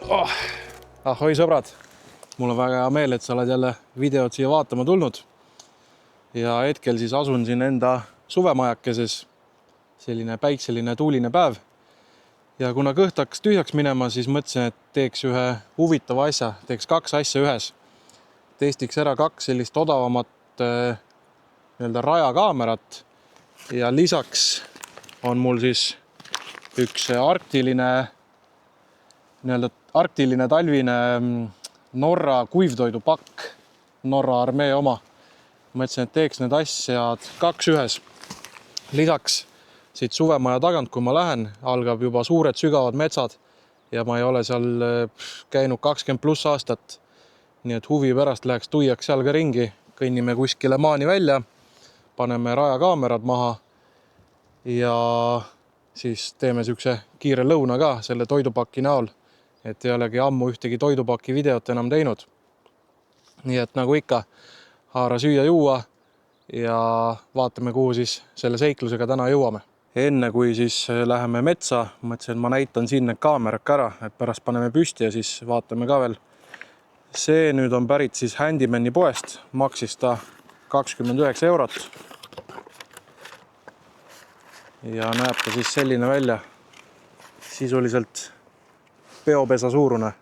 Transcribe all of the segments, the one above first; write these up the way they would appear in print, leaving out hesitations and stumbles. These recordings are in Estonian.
Ahoi sõbrad, mul on väga hea meel, et sa oled jälle videot siia vaatama tulnud. Ja hetkel siis asun siin enda suvemajakeses, selline päikseline tuuline päev. Ja kuna kõht hakkas tühjaks minema, siis mõtlesin, et teeks ühe huvitava asja, teeks kaks asja ühes. Testiks ära kaks sellist odavamat rajakaamerat ja lisaks on mul siis üks arktiline talvine Norra kuivtoidupakk, Norra armee oma. Mõtlesin, et teeks need asjad kaks ühes. Lisaks siit suvemaja tagant, kui ma lähen, algab juba suured sügavad metsad ja ma ei ole seal käinud 20+ aastat. Nii et huvi pärast läheks tuiaks seal ka ringi, kõnnime kuskile maani välja, paneme rajakaamerad maha ja siis teeme sükse kiire lõuna ka selle toidupaki näol. Et ei olegi ammu ühtegi toidupaki videot enam teinud. Nii et nagu ikka, haara süüa juua ja vaatame, kuhu siis selle seiklusega täna jõuame. Enne kui siis läheme metsa, mõtlesin, et ma näitan siin need kaamerad ka ära, et pärast paneme püsti ja siis vaatame ka veel. See nüüd on pärit siis Handymani poest, maksis ta 29 eurot. Ja näeb ta siis selline välja, sisuliselt peopesa suurune.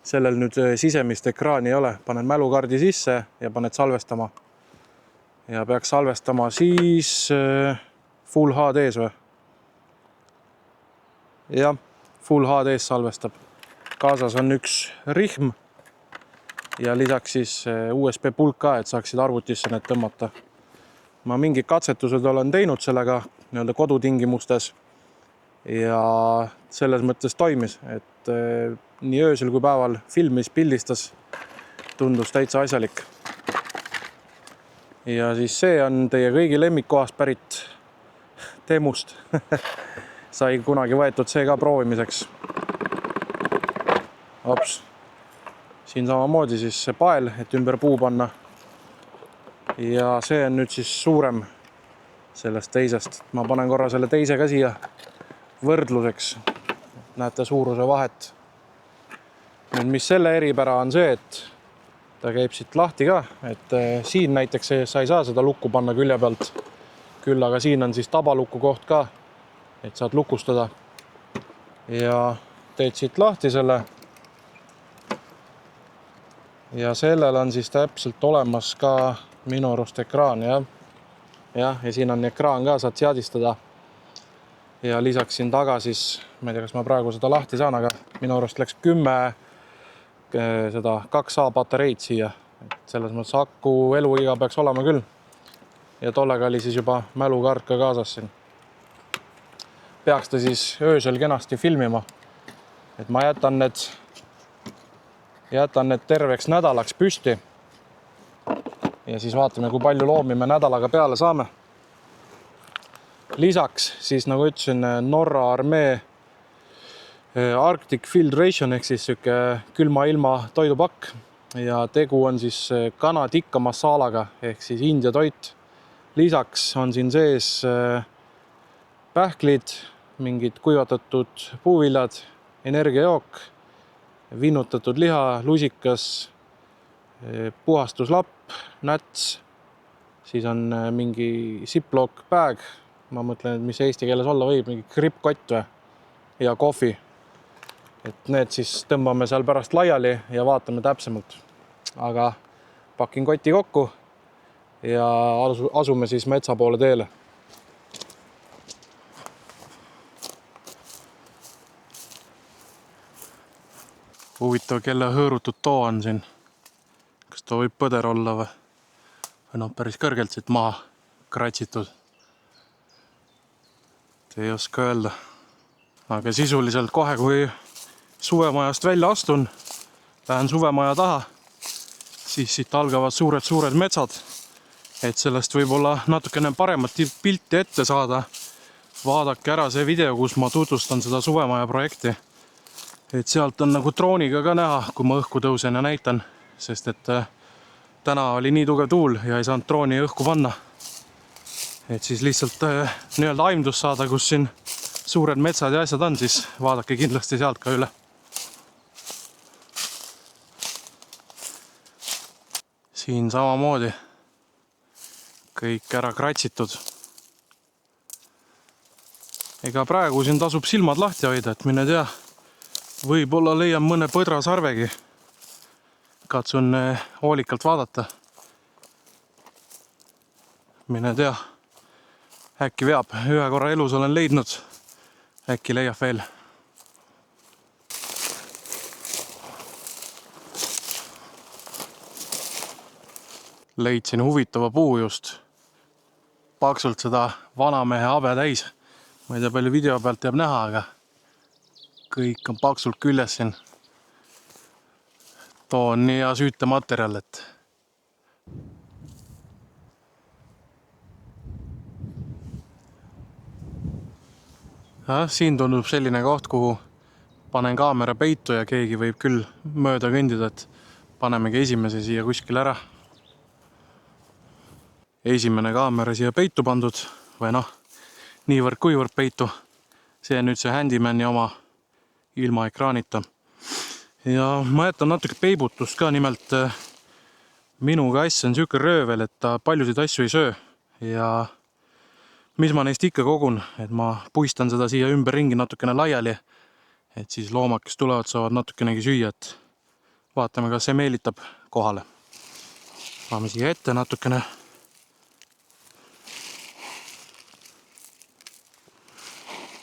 Sellel nüüd sisemist ekraani ei ole. Panen mälukaardi sisse ja paned salvestama. Ja peaks salvestama siis Full HD-s või? Jah, Full HD-s salvestab. Kaasas on üks rihm ja lisaks siis USB pulk ka, et saaksid arvutisse need tõmmata. Ma mingid katsetused olen teinud sellega kodutingimustes ja selles mõttes toimis, et nii öösel kui päeval filmis, pildistas, tundus täitsa asjalik. Ja siis see on teie kõigi lemmikkohast pärit Temust. Sai kunagi võetud see ka proovimiseks. Siin samamoodi siis see pael, et ümber puu panna. Ja see on nüüd siis suurem sellest teisest. Ma panen korra selle teise ka siia võrdluseks. Näete suuruse vahet. Nüüd, mis selle eripära on see, et ta käib siit lahti ka, et siin näiteks sa ei saa seda lukku panna külje pealt. Küll aga siin on siis tabaluku koht ka, et saad lukustada. Ja teed siit lahti selle. Ja sellel on siis täpselt olemas ka minu arust ekraan, ja siin on ekraan ka, saad seadistada. Ja lisaks siin taga siis, ma ei tea, kas ma praegu seda lahti saan, aga minu arust läks 10 seda 2A patareid siia. Selles mõttes aku eluiga peaks olema küll. Ja tollega oli siis juba mälukaart ka kaasas siin. Peaks ta siis öösel kenasti filmima. Et ma jätan need terveks nädalaks püsti. Ja siis vaatame, kui palju loomi me nädalaga peale saame. Lisaks siis, nagu ütlesin, Norra armee Arctic Field Ration ehk siis süke külma ilma toidupakk. Ja tegu on siis kana tikka masalaga ehk siis India toit. Lisaks on siin sees pähklid, mingid kuivatatud puuviljad, energiajook, vinnutatud liha, lusikas, puhastuslapp, näts, siis on mingi ziplock bag, ma mõtlen, et mis eesti keeles olla võib, mingi kripkott ja kohvi. Et need siis tõmbame seal pärast laiali ja vaatame täpsemalt. Aga pakin koti kokku ja asume siis metsa poole teele. Huvitav, kelle hõõrutud too on siin. Kas too võib põder olla või? Või päris kõrgelt siit maha kratsitud. Ei oska öelda. Aga sisuliselt kohe, kui suvemajast välja astun, lähen suvemaja taha, siis siit algavad suured metsad. Et sellest võib-olla natukene paremat pilti ette saada. Vaadake ära see video, kus ma tutvustan seda suvemaja projekti. Et sealt on nagu drooniga ka näha, kui ma õhku tõusen ja näitan, sest et täna oli nii tugev tuul ja ei saanud drooni õhku panna. Et siis lihtsalt aimdus saada, kus siin suured metsad ja asjad on, siis vaadake kindlasti sealt ka üle. siin samamoodi kõik ära kratsitud. Ega praegu siin tasub silmad lahti hoida, et mine tea, võib-olla leian mõne põdrasarvegi. Katsun hoolikalt vaadata. Mine tea, äkki veab, ühe korra elus olen leidnud, äkki leiab veel. Leidsin huvitava puu just, paksult seda vanamehe habe täis. Ma ei tea, palju video pealt jääb näha, aga kõik on paksult küljes siin. Too on nii hea süütematerjal, et siin tundub selline koht, kuhu panen kaamera peitu ja keegi võib küll mööda kõndida, et panemegi esimese siia kuskil ära. Esimene kaamera siia peitu pandud või noh, niivõrd kuivõrd peitu. See on nüüd see Handymani oma ilma ekraanita. Ja ma jätan natuke peibutust ka, nimelt minu kass on siuke röövel, et ta paljusid asju ei söö. Ja mis ma neist ikka kogun, et ma puistan seda siia ümberringi natukene laiali, et siis loomad, kes tulevad, saavad natukenegi süüa, et vaatame, kas see meelitab kohale. Saame siia ette natukene.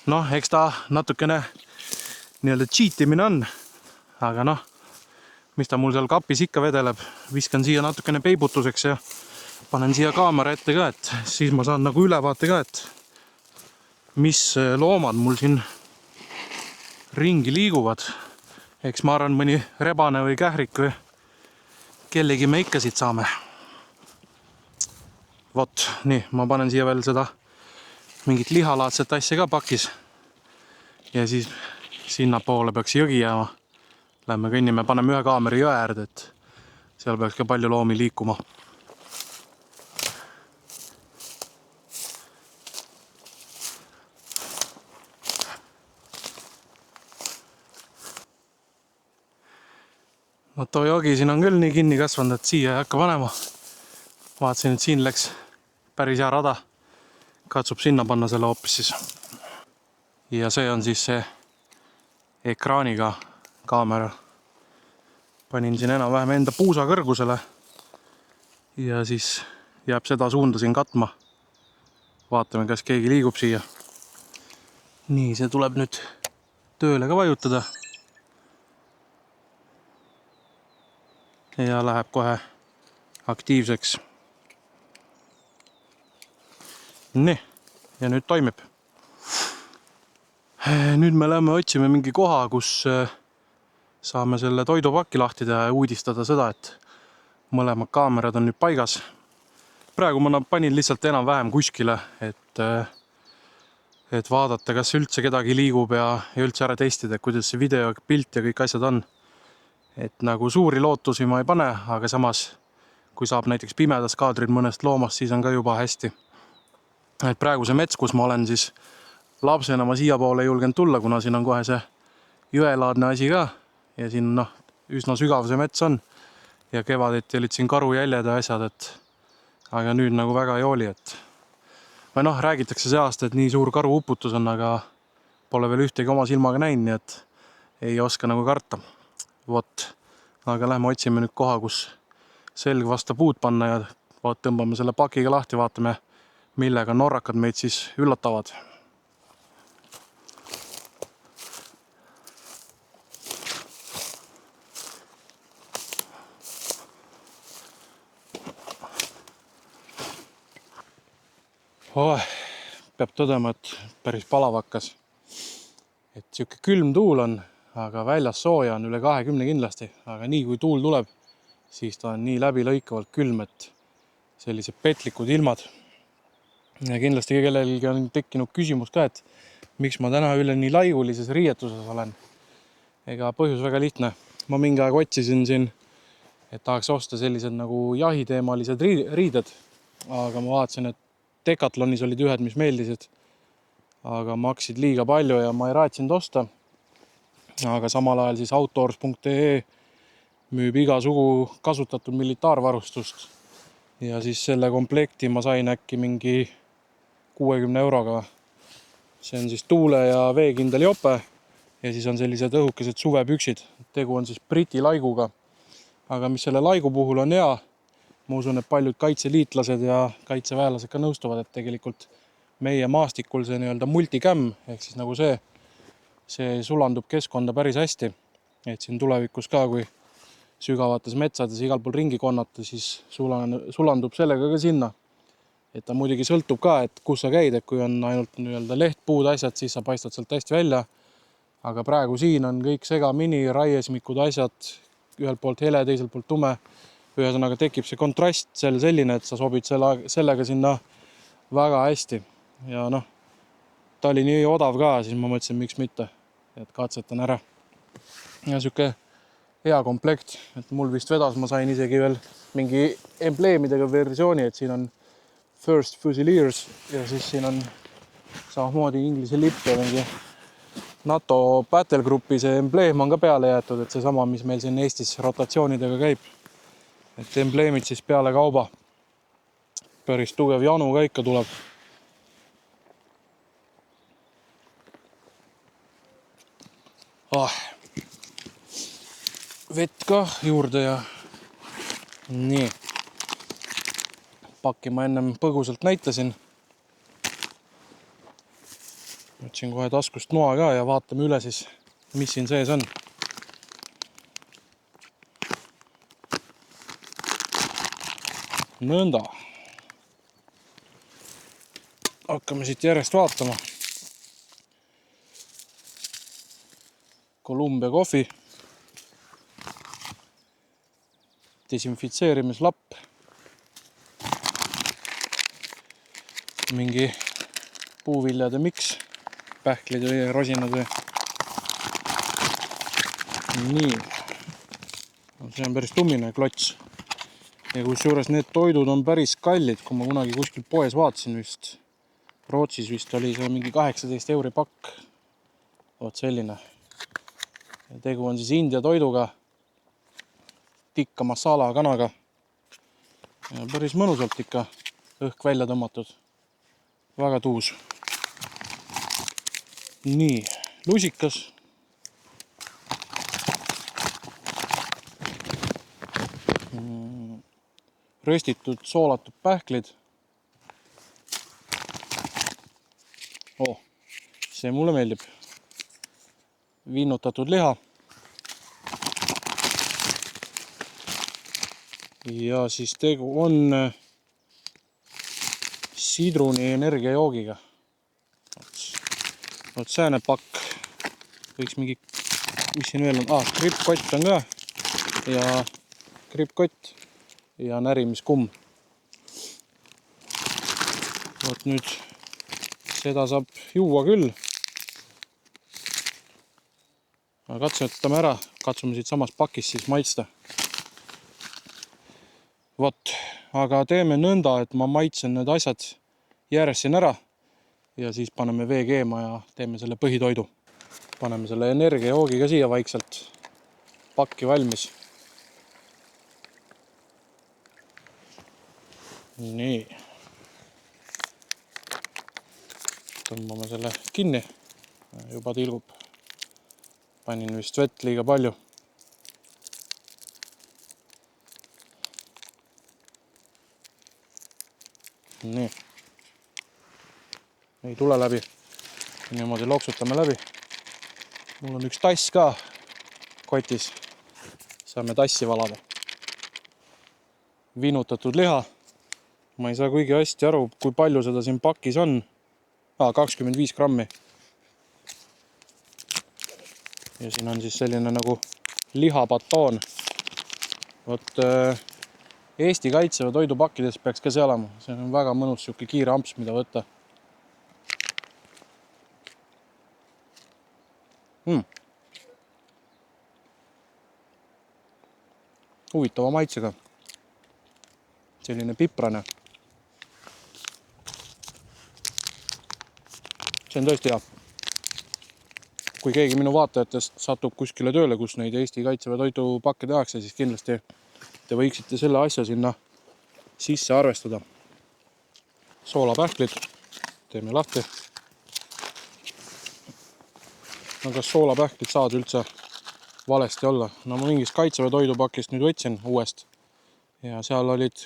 Noh, eks ta natukene nii-öelda cheatimine on, aga noh, mis ta mul seal kapis ikka vedeleb, viskan siia natukene peibutuseks ja panen siia kaamera ette ka, et siis ma saan nagu ülevaate ka, et mis loomad mul siin ringi liiguvad. Eks ma arvan, mõni rebane või kährik või kellegi me ikka siit saame. Vot, nii, ma panen siia veel seda mingit lihalaadset asja ka pakis. Ja siis sinna poole peaks jõgi jääma. Lähme kõnnime, paneme ühe kaameri jõe äärde, et seal peaks ka palju loomi liikuma. No too jogi siin on küll nii kinni kasvanud, et siia ei hakka panema. Vaatasin, et siin läks päris hea rada. Katsub sinna panna selle hoopis siis. Ja see on siis see ekraaniga kaamera. Panin siin enam-vähem enda puusa kõrgusele ja siis jääb seda suunda siin katma. Vaatame, kas keegi liigub siia. Nii, see tuleb nüüd tööle ka vajutada. Ja läheb kohe aktiivseks. Nii, ja nüüd toimib. Nüüd me lähme otsime mingi koha, kus saame selle toidupaki lahti teha ja uudistada seda, et mõlemad kaamerad on nüüd paigas. Praegu ma panin lihtsalt enam-vähem kuskile, et vaadata, kas üldse kedagi liigub ja üldse ära testida, kuidas see video, pilt ja kõik asjad on. Et nagu suuri lootusi ma ei pane, aga samas, kui saab näiteks pimedas kaadrid mõnest loomast, siis on ka juba hästi. Et praegu see mets, kus ma olen, siis lapsena ma siia poole ei julgenud tulla, kuna siin on kohe see jõelaadne asi ka. Ja siin üsna sügav see mets on. Ja kevadeti olid siin karujäljed ja asjad, aga nüüd nagu väga ei oli. Või räägitakse see aasta, et nii suur karu uputus on, aga pole veel ühtegi oma silmaga näinud, nii et ei oska nagu karta. Vot, aga lähme otsime nüüd koha, kus selg vasta puud panna ja tõmbame selle pakiga lahti, vaatame, millega norrakad meid siis üllatavad. Peab tõdema, et päris palav hakkas. Et siuke külm tuul on, aga väljas sooja on üle 20 kindlasti. Aga nii kui tuul tuleb, siis ta on nii läbilõikavalt külm, et sellised petlikud ilmad. Ja kindlasti kellelgi on tekkinud küsimus ka, et miks ma täna üle nii laiulises riietuses olen. Ega põhjus väga lihtne. Ma mingi aeg otsisin siin, et tahaks osta sellised nagu jahiteemalised riided. Aga ma vaatasin, et Decathlonis olid ühed, mis meeldisid, aga maksid liiga palju ja ma ei raatsinud osta. Aga samal ajal siis outdoors.ee müüb igasugu kasutatud militaarvarustust. Ja siis selle komplekti ma sain äkki mingi 60 euroga. See on siis tuule- ja veekindel jope ja siis on sellised õhukesed suvepüksid. Tegu on siis Briti laiguga. Aga mis selle laigu puhul on hea, ma usun, et paljud kaitseliitlased ja kaitseväelased ka nõustuvad, et tegelikult meie maastikul see nii-öelda multikämm ehk siis nagu see sulandub keskkonda päris hästi. Et siin tulevikus ka, kui sügavates metsades igal pool ringi konnata, siis sulandub sellega ka sinna. Et ta muidugi sõltub ka, et kus sa käid, et kui on ainult nii-öelda lehtpuud asjad, siis sa paistad sealt hästi välja. Aga praegu siin on kõik segamini, raiesmikud asjad, ühelt poolt hele, teiselt poolt tume. Ühesõnaga tekib see kontrast selline, et sa sobid sellega sinna väga hästi. Ja noh, ta oli nii odav ka, siis ma mõtlesin, miks mitte, et katsetan ära. Ja siuke hea komplekt, et mul vist vedas, ma sain isegi veel mingi embleemidega versiooni, et siin on First Fusiliers ja siis siin on samamoodi Inglise lipp ja mingi NATO Battlegroupi see embleem on ka peale jäetud, et see sama, mis meil siin Eestis rotatsioonidega käib. Et embleemid siis peale kauba. Päris tugev janu ka ikka tuleb. Vett ka juurde ja nii. Pakki ma ennem põgusalt näitasin. Võtsin kohe taskust noa ka ja vaatame üle siis, mis siin sees on. Nõnda. Hakkame siit järjest vaatama. Columbia kohvi. Desinfitseerimislapp. Mingi puuviljade miks. Pähklid või rosinad või. Nii. See on päris tummine klots. Ja kusjuures need toidud on päris kallid, kui ma kunagi kuskil poes vaatasin vist. Rootsis vist oli see mingi 18 euri pakk. Oot selline. Ja tegu on siis India toiduga. Tikka masala kanaga. Ja päris mõnusalt ikka õhk välja tõmmatud. Väga tuus. Nii, lusikas. Röstitud soolatud pähklid. See mulle meeldib. Vinnutatud liha. Ja siis tegu on sidruni energiajoogiga. Oot sääne pakk. Võiks mingi, mis siin veel on? Krippkott on ka. Ja krippkott. Ja närimiskumm. Vot nüüd seda saab juua küll. Aga katsetame ära. Katsume siit samast pakist siis maitsta. Vot, aga teeme nõnda, et ma maitsen need asjad järjest siin ära. Ja siis paneme vee keema ja teeme selle põhitoidu. Paneme selle energiajoogi ka siia vaikselt. Pakki valmis. Nii. Tõmbame selle kinni. Juba tilgub. Panin vist vett liiga palju. Nii. Ei tule läbi. Niimoodi loksutame läbi. Mul on üks tass ka kotis. Saame tassi valada. Vinnutatud liha. Ma ei saa kuigi hästi aru, kui palju seda siin pakis on. 25 grammi. Ja siin on siis selline nagu lihapatoon. Vot Eesti kaitseväe toidupakkides peaks ka see olema. See on väga mõnus siuke kiire amps, mida võtta. Huvitava maitsega. Selline piprane. See on tõesti hea. kui keegi minu vaatajatest satub kuskile tööle, kus neid Eesti Kaitseväe toidupakke tehakse, siis kindlasti te võiksite selle asja sinna sisse arvestada. Soolapähklid, teeme lahti. No kas soolapähklid saad üldse valesti olla? No ma mingist Kaitseväe toidupakist nüüd võtsin uuest ja seal olid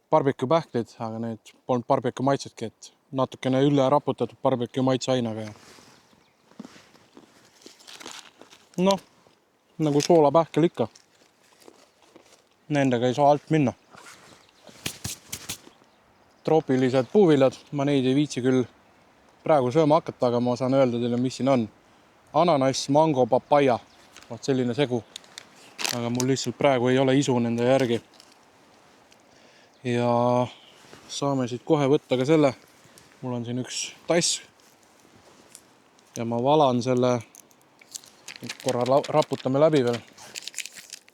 barbecue-pähklid, aga need polnud barbecue maitsetki, et natukene üle raputatud barbecue maitseainaga. Noh, nagu soolapähkel ikka. Nendega ei saa alt minna. Troopilised puuviljad, ma neid ei viitsi küll praegu sööma hakata, aga ma saan öelda teile, mis siin on. Ananass, mango, papaia, vaat selline segu. Aga mul lihtsalt praegu ei ole isu nende järgi. Ja saame siit kohe võtta ka selle. Mul on siin üks tass. Ja ma valan selle, korra raputame läbi veel,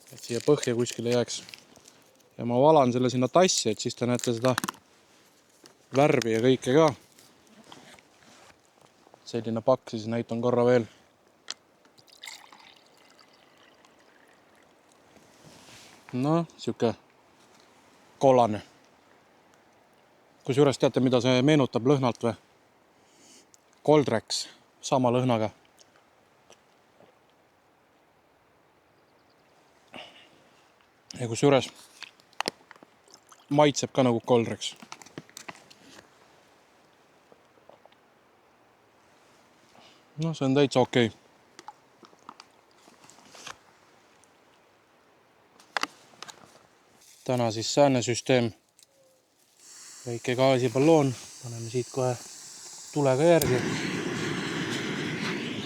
et siia põhja kuskile jääks. Ja ma valan selle sinna tassi, et siis te näete seda värvi ja kõike ka. Selline pakk, siis näitan korra veel. No, siuke kollane. Kusjuures teate, mida see meenutab lõhnalt või? Coldrex, sama lõhnaga. Ja kusjuures maitseb ka nagu Coldrex. No, see on täitsa okei. Täna siis sääne süsteem. Väike gaasipalloon. Paneme siit kohe tulega järgi.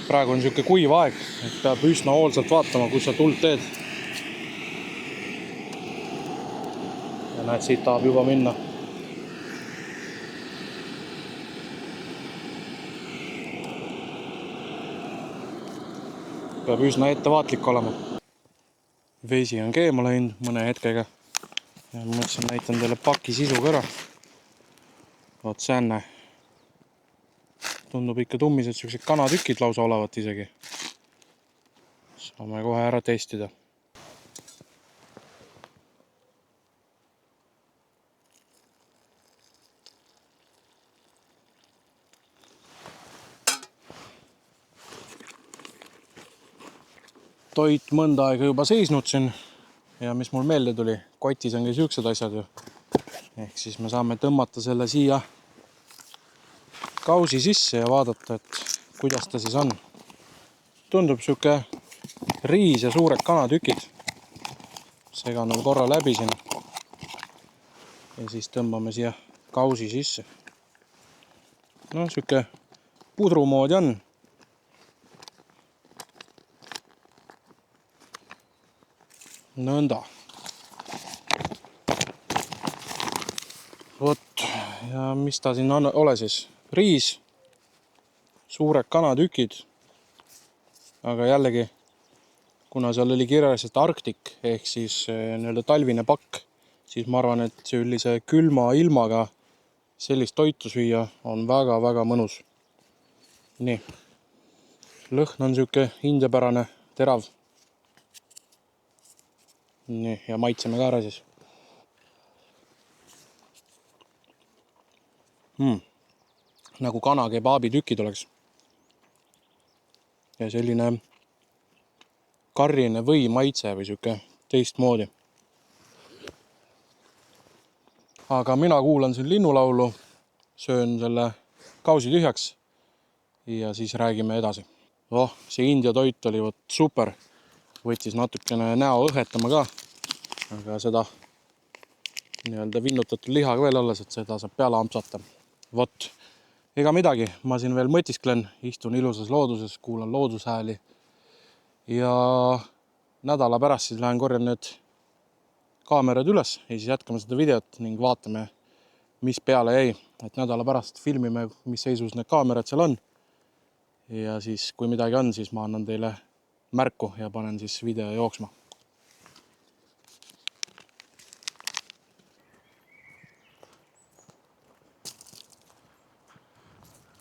Praegu on siuke kuiv aeg, et peab üsna hoolsalt vaatama, kus sa tuld teed. Ja näed, siit tahab juba minna. Peab üsna ettevaatlik olema. Vesi on keema läinud mõne hetkega. Ja mõtlesin, näitan teile paki sisu ka ära. Vaat sänne. Tundub ikka tummised sellised kanatükid lausa olevat isegi. Saame kohe ära testida. Toit mõnda aega juba seisnud siin. Ja mis mul meelde tuli, kotis on ka siuksed asjad ju. Ehk siis me saame tõmmata selle siia kausi sisse ja vaadata, et kuidas ta siis on. Tundub siuke riis ja suured kanatükid. Segan on korra läbi siin. Ja siis tõmbame siia kausi sisse. No siuke pudru moodi on. Nõnda. Vot, ja mis ta siin on, ole siis? Riis, suured kanatükid, aga jällegi, kuna seal oli kirjas, et Arctic ehk siis talvine pakk, siis ma arvan, et sellise külma ilmaga sellist toitu süüa on väga-väga mõnus. Nii, lõhn on siuke indiapärane, terav. Nii, ja maitseme ka ära siis. Nagu kana kebaabi tükid oleks. Ja selline karrine või maitse või siuke teistmoodi. Aga mina kuulan siin linnulaulu, söön selle kausi tühjaks ja siis räägime edasi. See India toit oli super. Võttis natukene näo õhetama ka, aga seda nii-öelda vinnutatud liha veel alles, et seda saab peale ampsata. Vot, ega midagi, ma siin veel mõtisklen, istun ilusas looduses, kuulan loodushääli ja nädala pärast siis lähen korjan need kaamerad üles ja siis jätkame seda videot ning vaatame, mis peale jäi. Et nädala pärast filmime, mis seisus need kaamerad seal on ja siis kui midagi on, siis ma annan teile märku ja panen siis video jooksma.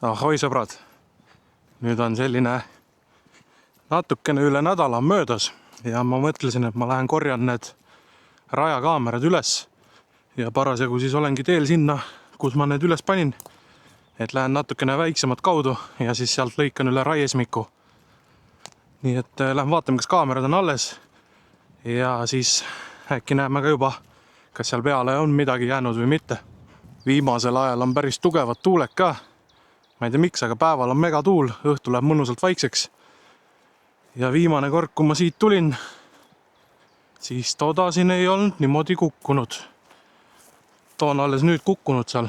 Ahoi sõbrad, nüüd on selline natukene üle nädala on möödas ja ma mõtlesin, et ma lähen korjan need rajakaamerad üles ja parasjagu siis olengi teel sinna, kus ma need üles panin, et lähen natukene väiksemat kaudu ja siis sealt lõikan üle raiesmiku. Nii et lähen vaatame, kas kaamerad on alles ja siis äkki näeme ka juba, kas seal peale on midagi jäänud või mitte. Viimasel ajal on päris tugevad tuuled ka. Ma ei tea miks, aga päeval on megatuul, õhtu läheb mõnusalt vaikseks. Ja viimane kord, kui ma siit tulin, siis toda siin ei olnud niimoodi kukkunud. Too on alles nüüd kukkunud seal.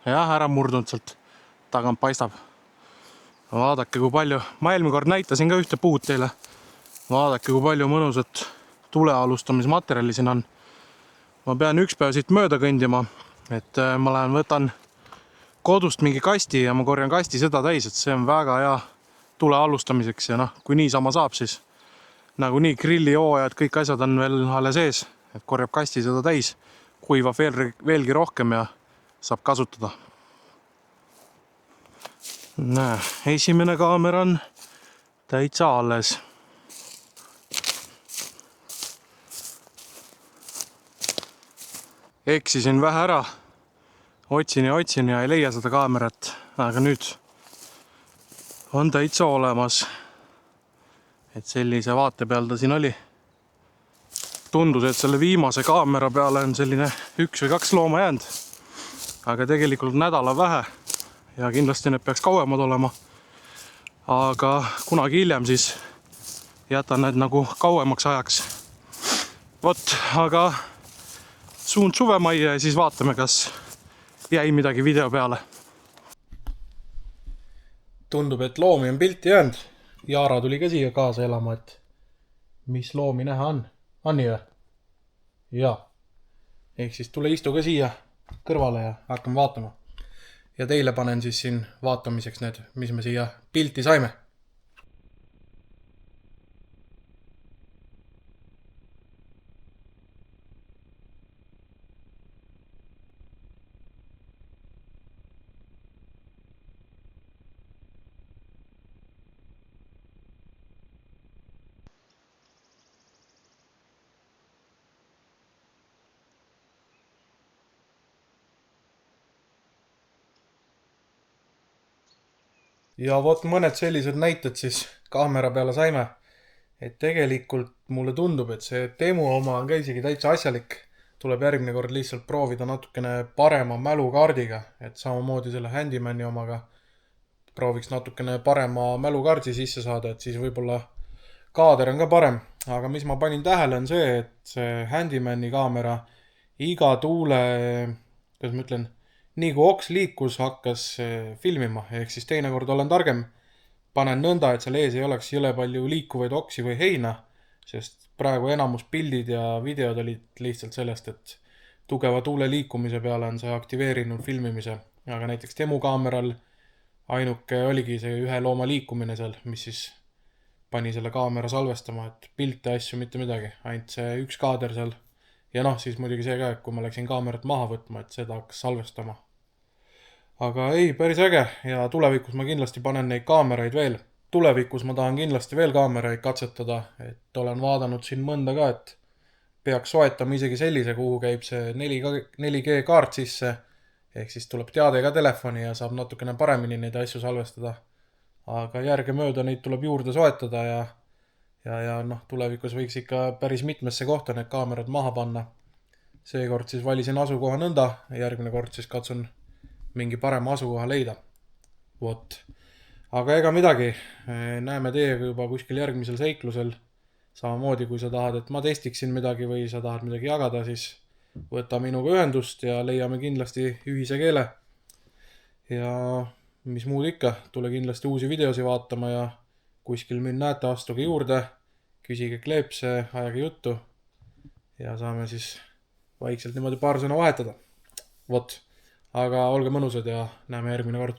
Jah, ära murdunud sealt. Tagant paistab. Vaadake, kui palju. Ma eelmine kord näitasin ka ühte puud teile. Vaadake, kui palju mõnusat tule alustamismaterjali siin on. Ma pean üks päev siit mööda kõndima, et ma lähen võtan kodust mingi kasti ja ma korjan kasti seda täis, et see on väga hea tule alustamiseks ja kui niisama saab, siis nagunii grillihooajad, kõik asjad on veel alles ees, et korjab kasti seda täis, kuivab veelgi rohkem ja saab kasutada. Esimene kaamera on täitsa alles. Eksisin vähe ära, otsin ja ei leia seda kaamerat, aga nüüd on täitsa olemas. Et sellise vaate peal ta siin oli. Tundus, et selle viimase kaamera peale on selline 1 või 2 looma jäänud, aga tegelikult nädala vähe ja kindlasti need peaks kauemad olema. Aga kunagi hiljem siis jätan need nagu kauemaks ajaks. Vot, aga suund suvemajja ja siis vaatame, kas jäi midagi video peale. Tundub, et loomi on pilti jäänud. Jaara tuli ka siia kaasa elama, et mis loomi näha on. On nii või? Jaa. Ehk siis tule istu ka siia kõrvale ja hakkame vaatama. Ja teile panen siis siin vaatamiseks need, mis me siia pilti saime. Ja vot mõned sellised näited siis kaamera peale saime. Et tegelikult mulle tundub, et see demo oma on ka isegi täitsa asjalik. Tuleb järgmine kord lihtsalt proovida natukene parema mälukaardiga. Et samamoodi selle Handymani omaga prooviks natukene parema mälukaardi sisse saada, et siis võib-olla kaader on ka parem. Aga mis ma panin tähele on see, et see Handymani kaamera iga tuule, kuidas ma ütlen, nii kui oks liikus, hakkas filmima, ehk siis teinekord olen targem, panen nõnda, et seal ees ei oleks jõle palju liikuvaid oksi või heina, sest praegu enamus pildid ja videod olid lihtsalt sellest, et tugeva tuule liikumise peale on see aktiveerinud filmimise, aga näiteks demokaameral ainuke oligi see ühe looma liikumine seal, mis siis pani selle kaamera salvestama, et pilte asju mitte midagi, ainult see üks kaader seal. Ja siis muidugi see ka, et kui ma läksin kaamerat maha võtma, et seda hakkas salvestama. Aga ei, päris äge ja tulevikus ma kindlasti panen neid kaameraid veel. Tulevikus ma tahan kindlasti veel kaameraid katsetada, et olen vaadanud siin mõnda ka, et peaks soetama isegi sellise, kuhu käib see 4G kaart sisse, ehk siis tuleb teade ka telefoni ja saab natukene paremini neid asju salvestada. Aga järgemööda neid tuleb juurde soetada ja tulevikus võiks ikka päris mitmesse kohta need kaamerad maha panna. Seekord siis valisin asukoha nõnda, järgmine kord siis katsun mingi parema asukoha leida. Vot. Aga ega midagi, näeme teiega juba kuskil järgmisel seiklusel. Samamoodi, kui sa tahad, et ma testiksin midagi või sa tahad midagi jagada, siis võta minuga ühendust ja leiame kindlasti ühise keele. Ja mis muud ikka, tule kindlasti uusi videosi vaatama ja kuskil mind näete, astuge juurde, küsige kleepse, ajage juttu ja saame siis vaikselt niimoodi paar sõna vahetada. Vot. Aga olge mõnusad ja näeme järgmine kord.